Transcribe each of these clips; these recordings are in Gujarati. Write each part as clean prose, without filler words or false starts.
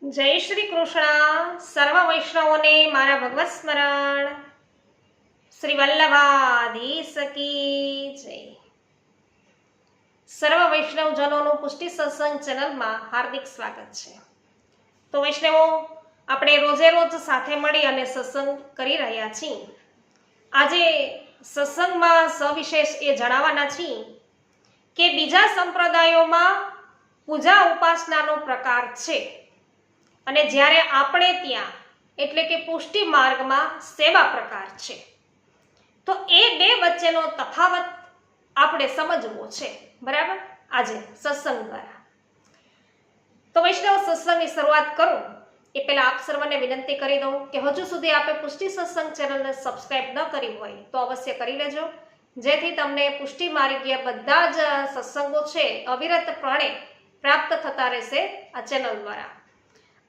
જય શ્રી કૃષ્ણ. સર્વ વૈષ્ણવોને મારા ભગવત સ્મરણ. શ્રી વલ્લભાધીશ કી જય. સર્વ વૈષ્ણવજનોનું પુષ્ટિ સત્સંગ ચેનલમાં હાર્દિક સ્વાગત છે. તો વૈષ્ણવો, આપણે રોજે રોજ સાથે મળી અને સત્સંગ કરી રહ્યા છીએ. આજે સત્સંગમાં સવિશેષ એ જણાવવાના છીએ કે બીજા સંપ્રદાયોમાં પૂજા ઉપાસનાનો પ્રકાર છે અને જ્યારે આપણે ત્યાં એટલે કે પુષ્ટિ માર્ગમાં સેવા પ્રકાર છે. તો એ બે વચ્ચેનો તફાવત આપણે સમજવો છે, બરાબર, આજે સત્સંગ દ્વારા. તો વૈષ્ણવ, સત્સંગની શરૂઆત કરું એ પહેલા આપ સર્વને વિનંતી કરી દઉં કે હજુ સુધી આપે પુષ્ટિ સત્સંગ ચેનલને સબસ્ક્રાઇબ ન કરી હોય તો અવશ્ય કરી લેજો, જેથી તમને પુષ્ટિ માર્ગીય બધા જ સત્સંગો છે અવિરતપણે પ્રાપ્ત થતા રહેશે આ ચેનલ દ્વારા.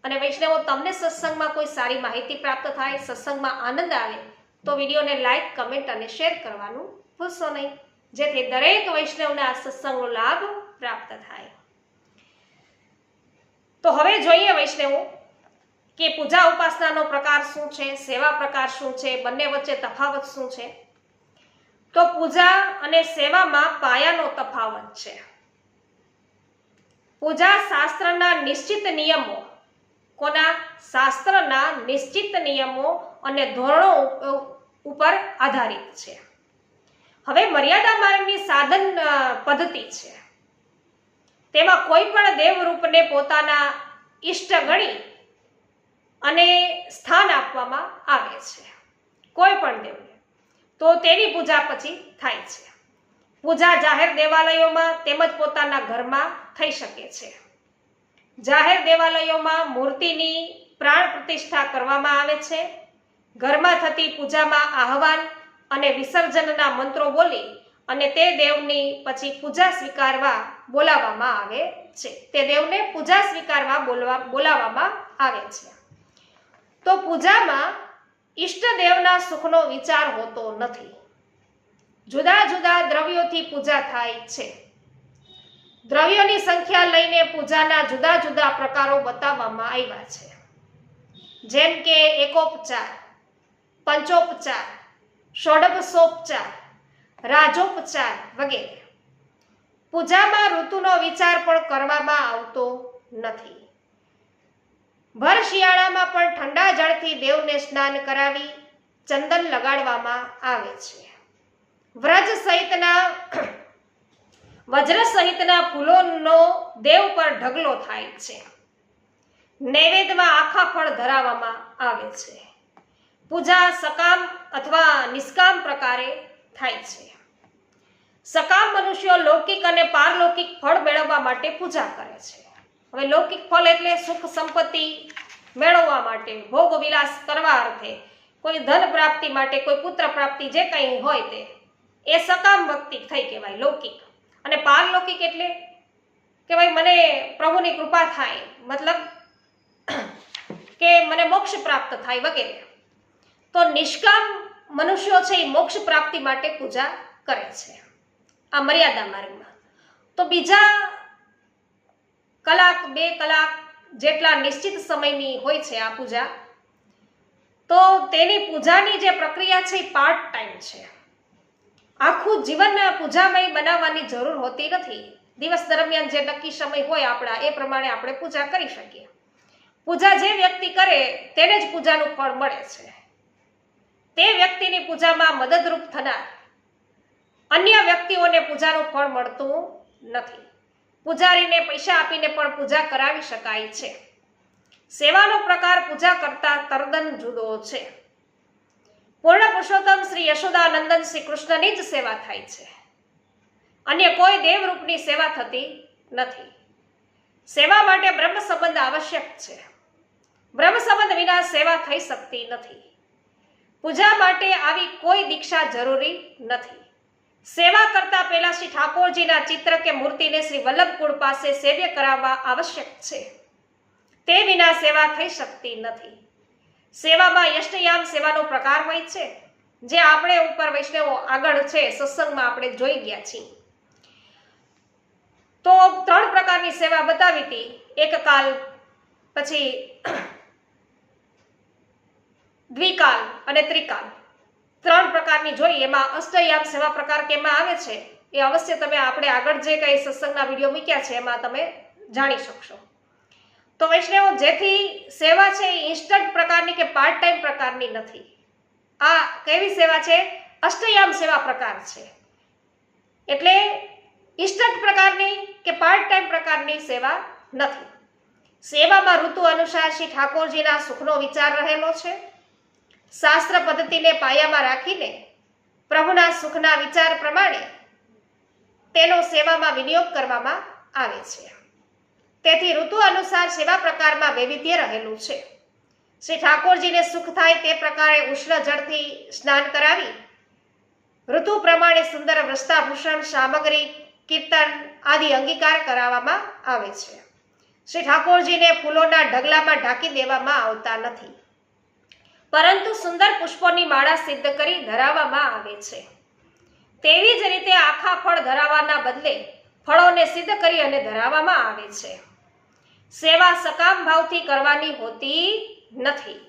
અને વૈષ્ણવો, તમને સત્સંગમાં કોઈ સારી માહિતી પ્રાપ્ત થાય, સત્સંગમાં આનંદ આવે તો વિડીયોને લાઈક, કમેન્ટ અને શેર કરવાનું ભૂલશો નહીં, જેથી દરેક વૈષ્ણવને આ સત્સંગનો લાભ પ્રાપ્ત થાય. તો હવે જોઈએ વૈષ્ણવો કે પૂજા ઉપાસનાનો પ્રકાર શું છે, સેવા પ્રકાર શું છે, બંને વચ્ચે તફાવત શું છે. તો પૂજા અને સેવામાં પાયાનો તફાવત છે. પૂજા શાસ્ત્રના નિશ્ચિત નિયમો, કોના? શાસ્ત્રના નિશ્ચિત નિયમો અને ધોરણો ઉપર આધારિત છે. હવે મર્યાદા માર્ગની સાધન પદ્ધતિ છે. તેમાં કોઈ પણ દેવરૂપને પોતાના ઈષ્ટ ગણી અને સ્થાન આપવામાં આવે છે, કોઈ પણ દેવને, તો તેની પૂજા પછી થાય છે. પૂજા જાહેર દેવાલયોમાં તેમજ પોતાના ઘરમાં થઈ શકે છે. જાહેર દેવાલયોમાં મૂર્તિની પ્રાણ પ્રતિષ્ઠા કરવામાં આવે છે. ઘરમાં થતી પૂજામાં આહવાન અને વિસર્જનના મંત્રો બોલી અને તે દેવની પછી પૂજા સ્વીકારવા બોલાવવામાં આવે છે. તે દેવને પૂજા સ્વીકારવા બોલાવવામાં આવે છે. તો પૂજામાં ઈષ્ટદેવના સુખનો વિચાર હોતો નથી. જુદા જુદા દ્રવ્યોથી પૂજા થાય છે. દ્રવ્યોની સંખ્યા લઈને પૂજાના જુદા જુદા પ્રકારો બતાવવામાં આવ્યા છે, જેમ કે એકોપચાર, પંચોપચાર, ષોડશોપચાર, રાજોપચાર વગેરે. પૂજામાં ઋતુનો વિચાર પણ કરવામાં આવતો નથી. ભર શિયાળામાં પણ ઠંડા જળથી દેવને સ્નાન કરાવી ચંદન લગાડવામાં આવે છે. વજ્ર સહિતના ફૂલોનો દેવ પર ઢગલો થાય છે. નૈવેદ્યમાં આખા ફળ ધરાવવામાં આવે છે. પૂજા સકામ અથવા નિષ્કામ પ્રકારે થાય છે. સકામ મનુષ્યો લૌકિક અને પારલૌકિક ફળ મેળવવા માટે પૂજા કરે છે. હવે લૌકિક ફળ એટલે સુખ સંપત્તિ મેળવવા માટે, ભોગ વિલાસ કરવા અર્થે, કોઈ ધન પ્રાપ્તિ માટે, કોઈ પુત્ર પ્રાપ્તિ, જે કંઈ હોય તે, એ સકામ ભક્તિ થઈ કહેવાય, લૌકિક. અને પારલૌકિક એટલે કે ભાઈ મને પ્રભુની કૃપા થાય, મતલબ કે મને મોક્ષ પ્રાપ્ત થાય વગેરે. તો નિષ્કામ મનુષ્યો છે એ મોક્ષ પ્રાપ્તિ માટે પૂજા કરે છે આ મર્યાદા માર્ગમાં. તો બીજા કલાક, 2 કલાક જેટલા નિશ્ચિત સમયની હોય છે આ પૂજા. તો તેની પૂજાની જે પ્રક્રિયા છે એ પાર્ટ ટાઈમ છે. આખું જીવન પૂજામય બનાવવાની જરૂર હોતી નથી. દિવસ દરમિયાન જે નક્કી સમય હોય આપણા, એ પ્રમાણે આપણે પૂજા કરી શકીએ. પૂજા જે વ્યક્તિ કરે તેને જ પૂજાનું ફળ મળે છે. તે વ્યક્તિની પૂજામાં મદદરૂપ થનાર અન્ય વ્યક્તિઓને પૂજાનું ફળ મળતું નથી. પૂજારીને પૈસા આપીને પણ પૂજા કરાવી શકાય છે. સેવાનો પ્રકાર પૂજા કરતા તદ્દન જુદો છે. પૂર્ણ પુરુષોત્તમ શ્રી યશોદાનંદન શ્રી કૃષ્ણની જ સેવા થાય છે. અન્ય કોઈ દેવરૂપની સેવા થતી નથી. સેવા માટે બ્રહ્મ સંબંધ આવશ્યક છે. બ્રહ્મ સંબંધ વિના સેવા થઈ શકતી નથી. પૂજા માટે આવી કોઈ દીક્ષા જરૂરી નથી. સેવા કરતા પહેલા શ્રી ઠાકોરજીના ચિત્ર કે મૂર્તિને શ્રી વલ્લભકુળ પાસે સેવ્ય કરાવવા આવશ્યક છે. તે વિના સેવા થઈ શકતી નથી. સેવામાં યષ્ટયામ સેવાનો પ્રકાર હોય છે, જે આપણે ઉપર વૈષ્ણવો આગળ છે સત્સંગમાં આપણે જોઈ ગયા છીએ. તો 3 પ્રકારની સેવા બતાવી હતી. એક કાલ પછી દ્વિકાલ અને ત્રિકાલ 3 પ્રકારની જોઈ. એમાં અષ્ટયામ સેવા પ્રકાર કેમાં આવે છે એ અવશ્ય તમે આપણે આગળ જે કંઈ સત્સંગના વિડીયો મૂક્યા છે એમાં તમે જાણી શકશો. તો વૈષ્ણવો, જેથી સેવા છે એ ઇન્સ્ટન્ટ પ્રકારની કે પાર્ટ ટાઈમ પ્રકારની નથી. આ કેવી સેવા છે? અષ્ટયામ સેવા પ્રકાર છે. એટલે ઇન્સ્ટન્ટ પ્રકારની કે પાર્ટ ટાઈમ પ્રકારની સેવા નથી. સેવામાં ઋતુ અનુસાર શ્રી ઠાકોરજીના સુખનો વિચાર રહેલો છે. શાસ્ત્ર પદ્ધતિને પાયામાં રાખીને પ્રભુના સુખના વિચાર પ્રમાણે તેનો સેવામાં વિનિયોગ કરવામાં આવે છે. તેથી ઋતુ અનુસાર સેવા પ્રકારમાં વૈવિધ્ય રહેલું છે. શ્રી ઠાકોરજીને સુખ થાય તે પ્રકારે ઉષ્ણ જળથી સ્નાન કરાવી ઋતુ પ્રમાણે સુંદર વસ્ત્રાભૂષણ, સામગ્રી, કીર્તન આદિ અંગીકાર કરાવવામાં આવે છે. શ્રી ઠાકોરજીને ફૂલોના ઢગલામાં ઢાંકી દેવામાં આવતા નથી, પરંતુ સુંદર પુષ્પોની માળા સિદ્ધ કરી ધરાવવામાં આવે છે. તેવી જ રીતે આખા ફળ ધરાવવાના બદલે ફળોને સિદ્ધ કરી અને ધરાવવામાં આવે છે. સેવા સકામ ભાવથી કરવાની હોતી નથી.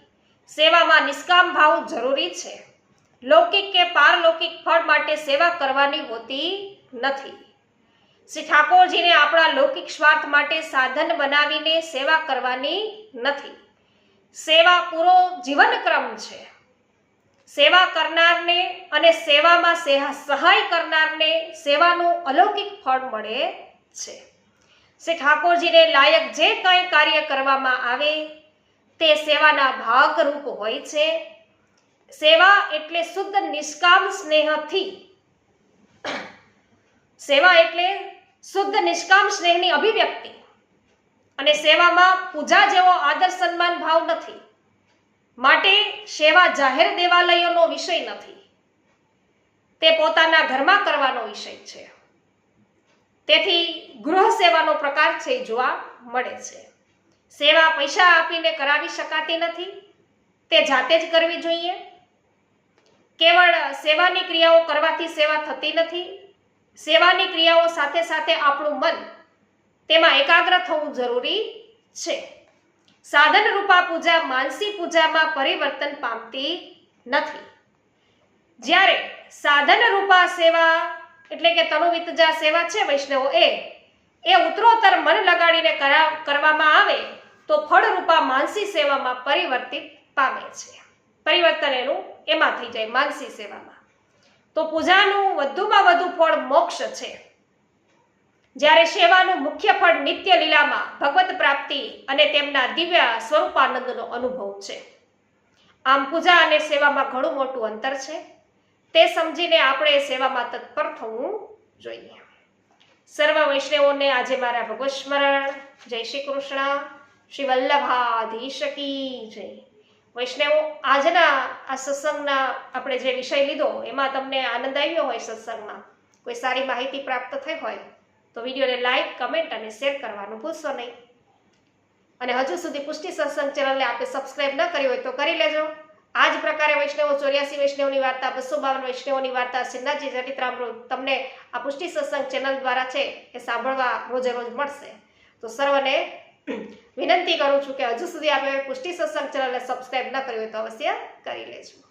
સેવામાં નિષ્કામ ભાવ જરૂરી છે. લૌકિક કે પારલૌકિક ફળ માટે સેવા કરવાની હોતી નથી. શ્રી ઠાકોરજીને આપણા લૌકિક સ્વાર્થ માટે સાધન બનાવીને સેવા કરવાની નથી. સેવા પૂરો જીવનક્રમ છે. સેવા કરનારને અને સેવામાં સહાય કરનારને સેવાનું અલૌકિક ફળ મળે છે. શ્રી ઠાકોરજીને લાયક જે કંઈ કાર્ય કરવામાં આવે તે સેવાના ભાગરૂપ હોય છે. સેવા એટલે શુદ્ધ નિષ્કામ સ્નેહથી સેવા એટલે શુદ્ધ નિષ્કામ સ્નેહની અભિવ્યક્તિ. અને સેવામાં પૂજા જેવો આદર સન્માન ભાવ નથી. માટે સેવા જાહેર દેવાલયોનો વિષય નથી, તે પોતાના ઘરમાં કરવાનો વિષય છે. તેથી ગૃહ સેવાનો પ્રકાર છે એ જોવા મળે છે. સેવા પૈસા આપીને કરાવી શકાતી નથી, તે જાતે જ કરવી જોઈએ. કેવળ સેવાની ક્રિયાઓ કરવાથી સેવા થતી નથી. સેવાની ક્રિયાઓ સાથે સાથે આપણું મન તેમાં એકાગ્ર થવું જરૂરી છે. સાધન રૂપા પૂજા માનસી પૂજામાં પરિવર્તન પામતી નથી. જ્યારે સાધન રૂપા સેવા એટલે કે તનુવિતજા સેવા છે વૈષ્ણવો, એ ઉત્તરોત્તર મન લગાડીને કરવામાં આવે તો ફળરૂપા માનસી સેવામાં પરિવર્તિત પામે છે. પરિવર્તન એનું એમાં થઈ જાય માનસી સેવામાં. તો પૂજાનું વધુમાં વધુ ફળ મોક્ષ છે, જ્યારે સેવાનું મુખ્ય ફળ નિત્ય લીલામાં ભગવત પ્રાપ્તિ અને તેમના દિવ્ય સ્વરૂપાનંદનો અનુભવ છે. આમ પૂજા અને સેવામાં ઘણું મોટું અંતર છે. તે સમજીને આપણે સેવામાં તત્પર થવું જોઈએ. સર્વ વૈષ્ણવોને આજે મારા ભગવત સ્મરણ. જય શ્રી કૃષ્ણ. શ્રી વલ્લભાધીશ કી જય. વૈષ્ણવો, આજના આ સત્સંગના આપણે જે વિષય લીધો એમાં તમને આનંદ આવ્યો હોય, સત્સંગમાં કોઈ સારી માહિતી પ્રાપ્ત થઈ હોય તો વિડીયોને લાઈક, કમેન્ટ અને શેર કરવાનું ભૂલશો નહીં. અને હજુ સુધી પુષ્ટિ સત્સંગ ચેનલને આપણે સબસ્ક્રાઇબ ન કરી હોય તો કરી લેજો. આ જ પ્રકારે વૈષ્ણવો 84 વૈષ્ણવની વાર્તા, 252 વૈષ્ણવોની વાર્તા, શ્રીનાથજી ચરિત્રામૃત તમને આ પુષ્ટિ સત્સંગ ચેનલ દ્વારા છે એ સાંભળવા રોજે રોજ મળશે. તો સર્વને વિનંતી કરું છું કે હજુ સુધી આપણે પુષ્ટિ સત્સંગ ચેનલને સબસ્ક્રાઇબ ન કરી હોય તો અવશ્ય કરી લેજો.